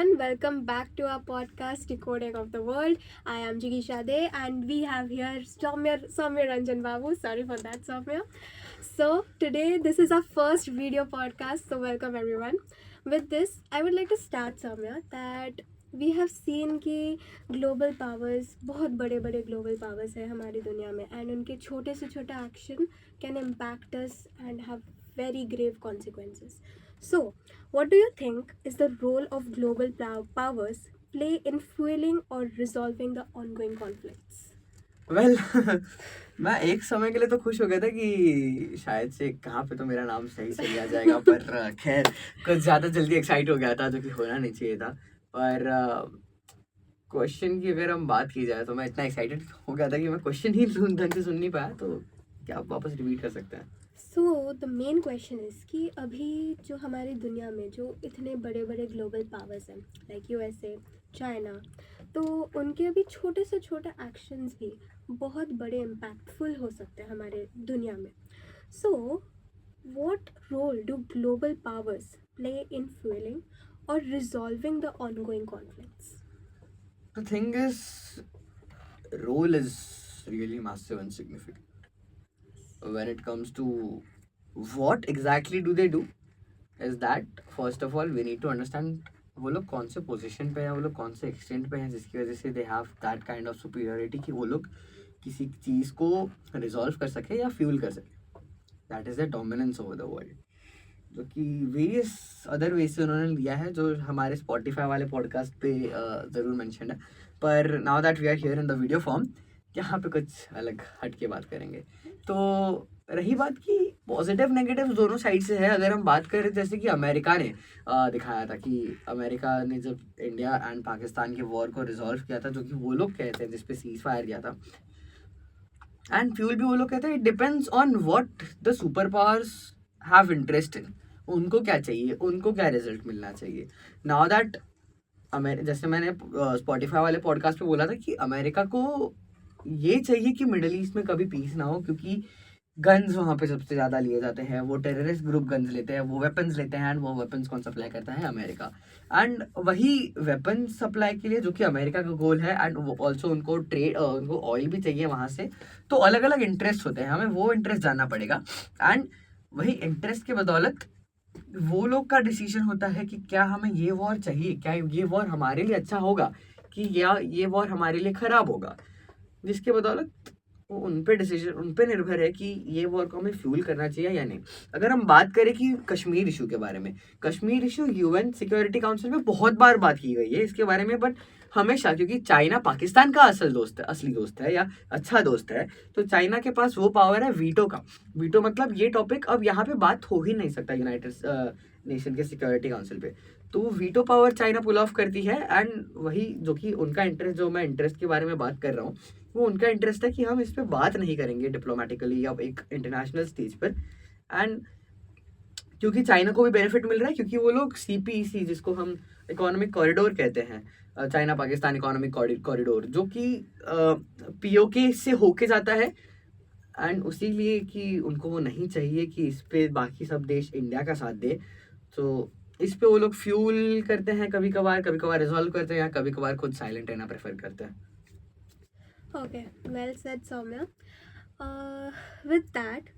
everyone. Welcome back to our podcast, Decoding of the World. I am Jigisha De, and we have here Soumya Ranjan Babu. Sorry for that, Soumya. So, today, this is our first video podcast, so welcome everyone. With this, I would like to start, Soumya, that we have seen कि global powers बहुत बड़े बड़े global powers हैं हमारी दुनिया में and उनके छोटे से छोटे action can impact us and have very grave consequences. So, what do you think is the role of global powers play in fueling or resolving the ongoing conflicts? Well मैं एक समय के लिए तो खुश हो गया था कि शायद से कहाँ पे तो मेरा नाम सही से लिया जाएगा, पर खैर कुछ ज़्यादा जल्दी एक्साइट हो गया था, जो कि होना नहीं चाहिए था। पर क्वेश्चन की अगर हम बात की जाए तो मैं इतना एक्साइटेड हो गया था कि मैं क्वेश्चन ही ढंग से सुन नहीं पाया। तो क्या आप वापस रिपीट कर सकते हैं? So the main question is कि अभी जो हमारी दुनिया में जो इतने बड़े बड़े ग्लोबल पावर्स हैं लाइक यूएसए, चाइना, तो उनके अभी छोटे से छोटे एक्शंस भी बहुत बड़े इम्पैक्टफुल हो सकते हैं हमारे दुनिया में. सो what role do global powers play in fueling or resolving the ongoing conflicts? The thing is, role is really massive and significant. When it comes to what exactly do they do, is that first of all we need to understand वो लोग कौन से position पे हैं, वो लोग कौन से एक्सटेंट पे हैं जिसकी वजह से they have that kind of superiority कि वो लोग किसी चीज़ को रिजॉल्व कर सके या फ्यूल कर सके. That is the dominance over the world, जो कि वेरियस अदर वे से उन्होंने लिया है, जो हमारे स्पॉटिफाई वाले पॉडकास्ट पे ज़रूर मेंशन है. पर now that we are here in the video form, यहाँ पे कुछ अलग हट के बात करेंगे. तो रही बात कि पॉजिटिव नेगेटिव दोनों साइड से है. अगर हम बात करें जैसे कि अमेरिका ने दिखाया था कि अमेरिका ने जब इंडिया एंड पाकिस्तान के वॉर को रिजॉल्व किया था, जो कि वो लोग कहते हैं जिसपे सीज फायर किया था, एंड फ्यूल भी वो लोग कहते हैं, it depends on what the super powers have interest in. उनको क्या चाहिए, उनको क्या रिजल्ट मिलना चाहिए. नाउ दैट जैसे मैंने स्पॉटिफाई वाले पॉडकास्ट पे बोला था कि अमेरिका को ये चाहिए कि मिडल ईस्ट में कभी पीस ना हो, क्योंकि गन्स वहाँ पे सबसे ज़्यादा लिए जाते हैं. वो टेररिस्ट ग्रुप गन्स लेते हैं, वो वेपन्स लेते हैं, एंड वो वेपन्स कौन सप्लाई करता है? अमेरिका. एंड वही वेपन सप्लाई के लिए जो कि अमेरिका का गोल है, एंड वो ऑल्सो उनको उनको ऑयल भी चाहिए वहाँ से. तो अलग अलग इंटरेस्ट होते हैं, हमें वो इंटरेस्ट जानना पड़ेगा. एंड वही इंटरेस्ट के बदौलत वो लोग का डिसीजन होता है कि क्या हमें ये वॉर चाहिए, क्या ये वॉर हमारे लिए अच्छा होगा कि या ये वॉर हमारे लिए ख़राब होगा, जिसके बदौलत वो उन पे निर्भर है कि ये वॉर को हमें फ्यूल करना चाहिए या नहीं. अगर हम बात करें कि कश्मीर इशू के बारे में, Kashmir issue UN security council में बहुत बार बात की गई है इसके बारे में, बट हमेशा, क्योंकि चाइना पाकिस्तान का असली दोस्त है या अच्छा दोस्त है, तो चाइना के पास वो पावर है वीटो का. वीटो मतलब ये टॉपिक अब यहाँ पे बात हो ही नहीं सकता यूनाइटेड नेशन के सिक्योरिटी काउंसिल पे. तो veto power China pull off करती है. एंड वही जो कि उनका इंटरेस्ट, जो मैं इंटरेस्ट के बारे में बात कर रहा हूँ, वो उनका इंटरेस्ट है कि हम इस पर बात नहीं करेंगे डिप्लोमेटिकली या एक इंटरनेशनल स्टेज पर. एंड क्योंकि चाइना को भी बेनिफिट मिल रहा है, क्योंकि वो लोग CPEC, जिसको हम इकोनॉमिक कॉरिडोर कहते हैं, चाइना पाकिस्तान इकोनॉमिक कॉरिडोर, जो कि POK से होके जाता है. एंड उसी लिए कि उनको वो नहीं चाहिए कि इस पे बाकी सब देश इंडिया का साथ दे, तो इस पे वो लोग फ्यूल करते हैं कभी कभार रिजॉल्व करते हैं, या कभी कभार खुद साइलेंट रहना प्रेफर करते हैं. Okay, well said, Soumya. With that,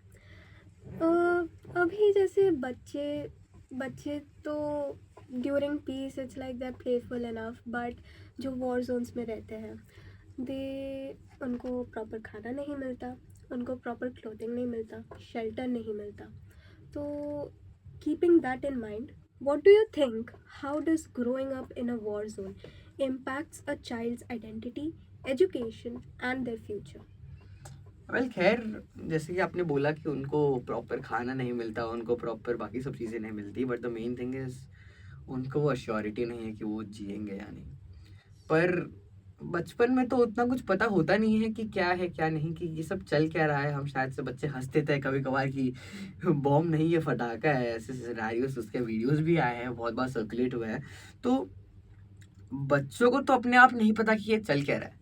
अभी जैसे बच्चे तो during peace it's like they playful enough, but जो वॉर जोन्स में रहते हैं उनको प्रॉपर खाना नहीं मिलता, उनको प्रॉपर क्लोथिंग नहीं मिलता, शेल्टर नहीं मिलता. तो keeping that in mind, what do you think, how does growing up in a war zone impacts a child's identity, education and their future? Well खैर, जैसे कि आपने बोला कि उनको प्रॉपर खाना नहीं मिलता, उनको प्रॉपर बाकी सब चीज़ें नहीं मिलती, but the main thing is उनको वो अश्योरिटी नहीं है कि वो जिएंगे या नहीं. पर बचपन में तो उतना कुछ पता होता नहीं है कि क्या है क्या नहीं, कि ये सब चल क्या रहा है. हम शायद से बच्चे हंसते थे कभी कभार कि बॉम्ब नहीं, ये फटाका है. ऐसे सिनेरियोस, उसके वीडियोस भी आए हैं, बहुत बार सर्कुलेट हुए हैं. तो बच्चों को तो अपने आप नहीं पता कि ये चल क्या रहा है,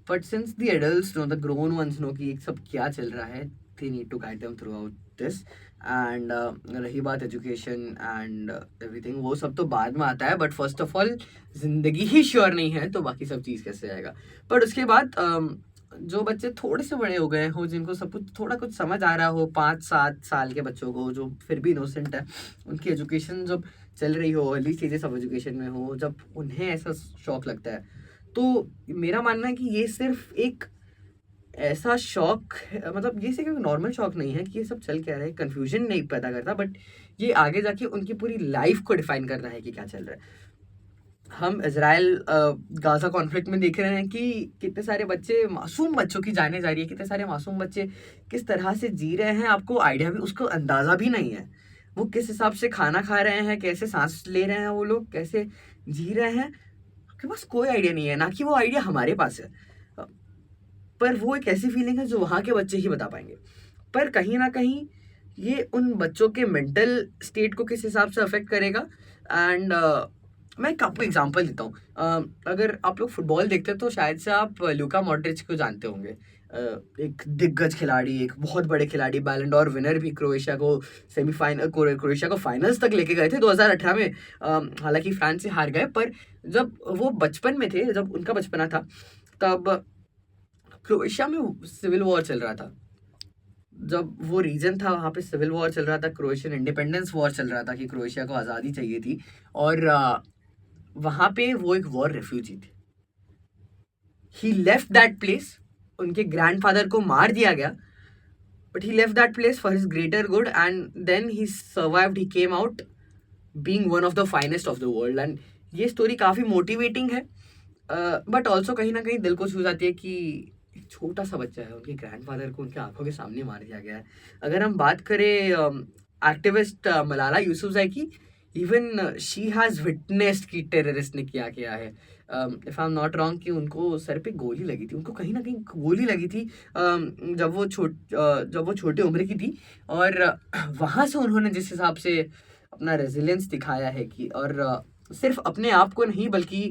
but since the adults know, the grown ones know कि सब क्या चल रहा है, they need to guide them throughout this. And रही बात एजुकेशन एंड एवरीथिंग, वो सब तो बाद में आता है, बट फर्स्ट ऑफ ऑल जिंदगी ही श्योर नहीं है तो बाकी सब चीज़ कैसे आएगा. बट उसके बाद जो बच्चे थोड़े से बड़े हो गए हो, जिनको सब कुछ थोड़ा कुछ समझ आ रहा हो, 5-7 साल के बच्चों को जो फिर भी इनोसेंट है, उनकी एजुकेशन जब चल रही हो, अर्ली स्टेजेस ऑफ एजुकेशन में हो, जब उन्हें ऐसा शौक लगता है, तो मेरा मानना है कि ये सिर्फ एक ऐसा शौक मतलब ये सिर्फ एक नॉर्मल शौक नहीं है कि ये सब चल क्या रहा है, कंफ्यूजन नहीं पैदा करता, बट ये आगे जाके उनकी पूरी लाइफ को डिफाइन कर रहा है कि क्या चल रहा है. हम इजराइल गाजा कॉन्फ्लिक्ट में देख रहे हैं कि कितने सारे बच्चे, मासूम बच्चों की जाने जा रही है, कितने सारे मासूम बच्चे किस तरह से जी रहे हैं, आपको आइडिया भी, उसको अंदाजा भी नहीं है. वो किस हिसाब से खाना खा रहे हैं, कैसे सांस ले रहे हैं, वो लोग कैसे जी रहे हैं, आपके पास कोई आइडिया नहीं है. ना कि वो आइडिया हमारे पास है, पर वो एक ऐसी फीलिंग है जो वहाँ के बच्चे ही बता पाएंगे. पर कहीं ना कहीं ये उन बच्चों के मेंटल स्टेट को किस हिसाब से अफेक्ट करेगा. एंड मैं एक आपको एग्जांपल देता हूँ. अगर आप लोग फुटबॉल देखते हैं तो शायद से आप लूका मॉड्रिच को जानते होंगे. एक दिग्गज खिलाड़ी, एक बहुत बड़े खिलाड़ी, बैलन डॉर विनर भी, क्रोएशिया को सेमीफाइनल, क्रोएशिया को फाइनल्स तक लेके गए थे 2018 में. हालांकि फ्रांस से हार गए, पर जब वो बचपन में थे, जब उनका बचपना था, तब क्रोएशिया में सिविल वॉर चल रहा था. जब वो रीजन था वहाँ पे सिविल वॉर चल रहा था, क्रोएशियन इंडिपेंडेंस वॉर चल रहा था कि क्रोएशिया को आज़ादी चाहिए थी, और वहाँ पे वो एक वॉर रेफ्यूजी थे. ही लेफ्ट दैट प्लेस, उनके ग्रैंडफादर को मार दिया गया, but he left that place for his greater good, and then he survived, he came out being one of the finest of the world. And ये story काफ़ी motivating है, but also कहीं ना कहीं दिल को छू जाती है कि एक छोटा सा बच्चा है, उनके ग्रैंडफादर को उनके आंखों के सामने मार दिया गया है. अगर हम बात करें एक्टिविस्ट मलाला यूसुफजई की, इवन शी हैज़ विटनेस्ड कि टेररिस्ट ने क्या किया है. If I am not wrong कि उनको सर पे गोली लगी थी, उनको कहीं ना कहीं गोली लगी थी जब वो छोटे उम्र की थी, और वहाँ से उन्होंने जिस हिसाब से अपना रेजिलियंस दिखाया है कि, और सिर्फ अपने आप को नहीं बल्कि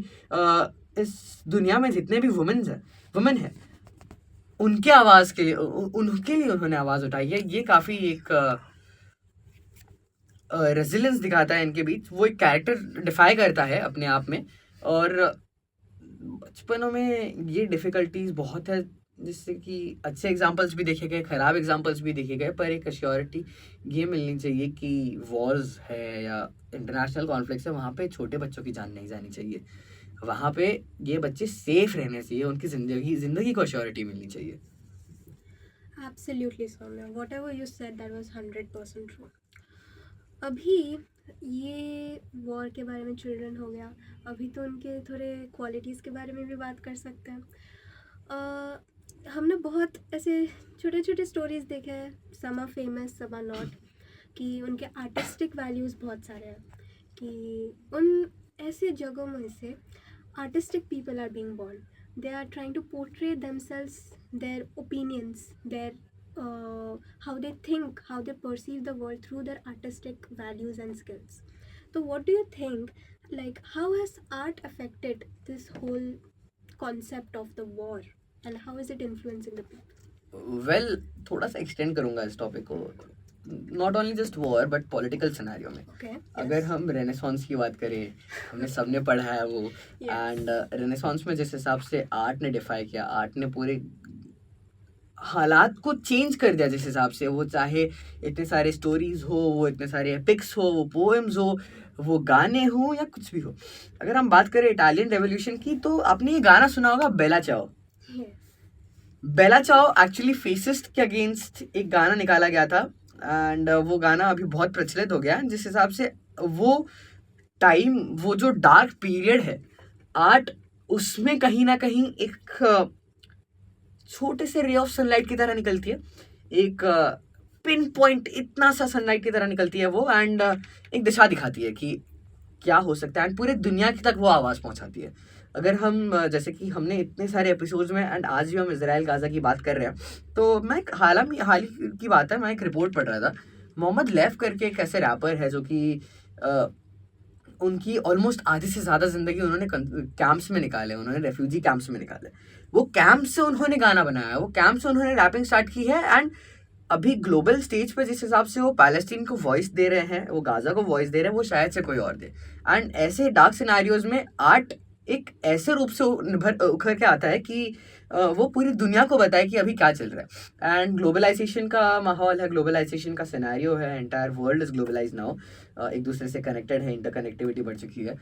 इस दुनिया में जितने भी वुमेन है उनके आवाज़ के लिए, उनके लिए उन्होंने आवाज़ उठाई है. ये काफ़ी एक रेजिलियंस दिखाता है इनके बीच. वो एक कैरेक्टर डिफाई करता है अपने आप में, और बचपनों में ये डिफ़िकल्टीज बहुत है, जिससे कि अच्छे एग्जांपल्स भी देखे गए, ख़राब एग्जांपल्स भी देखे गए, पर एक अश्योरिटी ये मिलनी चाहिए कि वॉर्स है या इंटरनेशनल कॉन्फ्लिक्ट्स है, वहाँ पे छोटे बच्चों की जान नहीं जानी चाहिए. वहाँ पे ये बच्चे सेफ रहने चाहिए, उनकी ज़िंदगी को अश्योरिटी मिलनी चाहिए. Absolutely, Soumya. Whatever you said, that was 100% true. अभी ये वॉर के बारे में, चिल्ड्रन हो गया, अभी तो उनके थोड़े क्वालिटीज़ के बारे में भी बात कर सकते हैं. हमने बहुत ऐसे छोटे छोटे स्टोरीज देखे हैं, some are famous, some are not, कि उनके आर्टिस्टिक वैल्यूज़ बहुत सारे हैं, कि उन ऐसे जगहों में से artistic people are being born. They are trying to portray themselves, their opinions, their how they think, how they perceive the world through their artistic values and skills. So what do you think, like how has art affected this whole concept of the war, and how is it influencing the people? Well थोड़ा सा extend करूंगा इस topic को, not only just war but political scenario में. Okay. अगर हम renaissance की बात करें, हमने सबने पढ़ा है वो, एंड रेनेसांस में जिस हिसाब से आर्ट ने डिफाई किया, आर्ट ने पूरे हालात को चेंज कर दिया जिस हिसाब से, वो चाहे इतने सारे स्टोरीज हो, वो इतने सारे एपिक्स हो, वो पोएम्स हो, वो गाने हो, या कुछ भी हो. अगर हम बात करें इटालियन रेवोल्यूशन की, तो आपने ये गाना सुना होगा, बेला चाओ. बेला चाओ एक्चुअली फेसिस्ट के अगेंस्ट एक गाना निकाला गया था, एंड वो गाना अभी बहुत प्रचलित हो गया है. जिस हिसाब से वो टाइम, वो जो डार्क पीरियड है, आर्ट उसमें कहीं ना कहीं एक छोटे से रे ऑफ सनलाइट की तरह निकलती है, एक पिन पॉइंट इतना सा सनलाइट की तरह निकलती है वो, एंड एक दिशा दिखाती है कि क्या हो सकता है, एंड पूरे दुनिया की तक वो आवाज़ पहुंचाती है. अगर हम जैसे कि हमने इतने सारे एपिसोड्स में, एंड आज भी हम इजराइल गाजा की बात कर रहे हैं, तो मैं हाल ही की बात है, मैं एक रिपोर्ट पढ़ रहा था. मोहम्मद लैफ करके एक ऐसे रैपर है जो कि उनकी ऑलमोस्ट आधी से ज़्यादा ज़िंदगी उन्होंने कैंप्स में निकाले, उन्होंने रेफ्यूजी कैंप्स में निकाले. वो कैंप से उन्होंने गाना बनाया, वो कैंप से उन्होंने रैपिंग स्टार्ट की है, एंड अभी ग्लोबल स्टेज पे जिस हिसाब से वो पैलेस्टीन को वॉइस दे रहे हैं, वो गाजा को वॉइस दे रहे हैं, वो शायद से कोई और दे। एंड ऐसे डार्क सिनेरियोज में आर्ट एक ऐसे रूप से उभर के आता है कि वो पूरी दुनिया को बताए कि अभी क्या चल रहा है। एंड ग्लोबलाइजेशन का माहौल है, ग्लोबलाइजेशन का सिनेरियो है, entire world is globalise now, एक दूसरे से कनेक्टेड है, इंटरकनेक्टिविटी बढ़ चुकी है।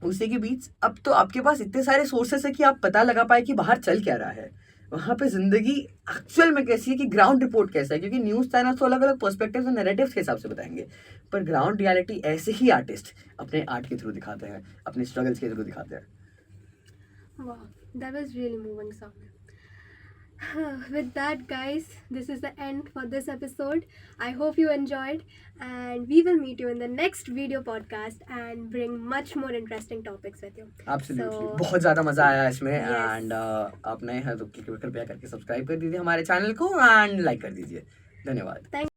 उसी के बीच अब तो आपके पास इतने सारे सोर्सेस है कि आप पता लगा पाए कि बाहर चल क्या रहा है, वहाँ पे जिंदगी एक्चुअल में कैसी है, कि ग्राउंड रिपोर्ट कैसा है। क्योंकि न्यूज़ चैनल तो अलग अलग पर्सपेक्टिव्स और नैरेटिव्स के हिसाब से बताएंगे, पर ग्राउंड रियलिटी ऐसे ही आर्टिस्ट अपने आर्ट के थ्रू दिखाते हैं, अपने स्ट्रगल्स के थ्रू दिखाते हैं। Wow, that was really moving, Soumya. With that, guys, this is the end for this episode. I hope you enjoyed, and we will meet you in the next video podcast and bring much more interesting topics with you. Absolutely, So, बहुत ज़्यादा मज़ा आया इसमें। Yes. And आप नए हैं तो कृपया करके सब्सक्राइब कर दीजिए हमारे चैनल को एंड लाइक कर दीजिए। धन्यवाद। thank